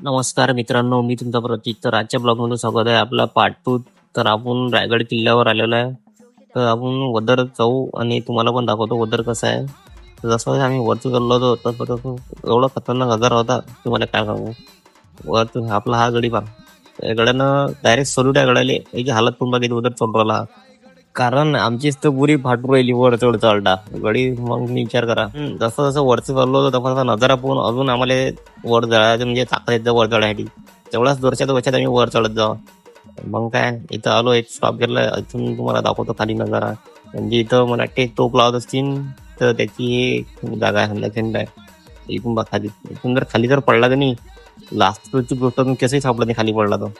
नमस्कार मित्रांनो, मी तुमचा प्रतीक. तर आजच्या ब्लॉगमध्ये स्वागत आहे आपला पार्ट 2. तर आपण रायगड किल्ल्यावर आलेलो आहे. तर आपण वदर जाऊ आणि तुम्हाला पण दाखवतो वदर कसं आहे. तर जसं आम्ही वरती चाललो होतो तसं एवढा खतरनाक नजारा होता तुम्हाला काय सांगू. वर आपला हा गडी पहा, त्या गड्यानं डायरेक्ट सल्यूट आहे गडाले. याची हालत पण बघितली उदर चालू राहिला. कारण आमचीच तर पुरी फाटू राहिली वर चढ चढता गडी. मग मी विचार करा, जसं जसं वरती चाललो होतो तसा नजारा पाहून अजून आम्हाला वर चढायचं म्हणजे ताकद येतं वर चढायसाठी. तेवढाच दोरच्या वर्षात आम्ही वर चढत जाऊ. मग काय, इथं आलो, एक स्टॉप घेतला. इथून तुम्हाला दाखवतो खाली नजारा. म्हणजे इथं मला वाटते तोप लावत असतील तर त्याची एक जागा आहे, समजा आहे. इथून बघ खाली, इथून जर खाली जर पडला तर नाही, लास्टची गोष्ट कसंही सापडत नाही खाली पडला तो.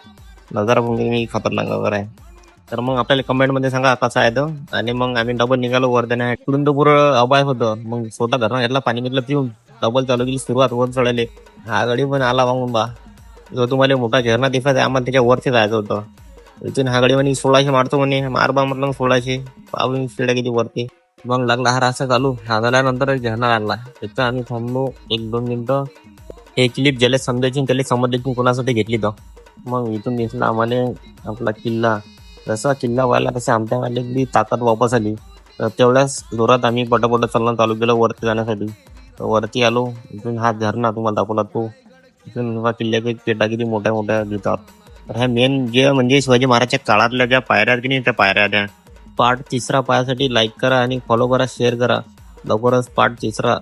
नजारा पण खतरनाक नजारा आहे. तर मग आपल्याला कमेंट मध्ये सांगा कसा आहे तो. आणि मग आम्ही डबल निघालो वर. त्याने इकडून तर पुरं अबाय होतं. मग स्वतः घरात घेतला पाणी घेतलं पिऊन डबल चालू केली सुरुवात वर चढायला. हा गडी पण आला मग बा. जो तुम्हाला मोठा झरणा दिसत आहे, आम्हाला त्याच्या वरती जायचं होतं. इथून हा गडी म्हणे 1600 मारतो म्हणे. मारबा म्हटलं 1600 पाहून शिड्या किती वरती. मग लागला हा रास्ता चालू. हा झाल्यानंतर एक झरणा लागला. तिथं आम्ही थांबलो 1-2 मिनिटं. हे क्लिप ज्याला समजायची त्याला समजल्याची कोणासाठी घेतली तर. मग इथून दिसला आम्हाला आपला किल्ला. जसा किल्ला व्हायला तसे आमच्याकडे ताकद वापस आली. तर तेवढ्याच जोरात आम्ही पटापट चालणं चालू केलं वरती जाण्यासाठी. तर वरती आलो. इथून हा झरणा तुम्हाला दाखवला तो. इथून किल्ल्याच्या पेटा किती मोठ्या मोठ्या दिसतात. तर ह्या मेन जे म्हणजे शिवाजी महाराजच्या काळातल्या ज्या पायऱ्या आहेत की नाही, त्या पायऱ्या त्या. पार्ट 3 पाहायसाठी लाईक करा आणि फॉलो करा, शेअर करा. लवकरच पार्ट 3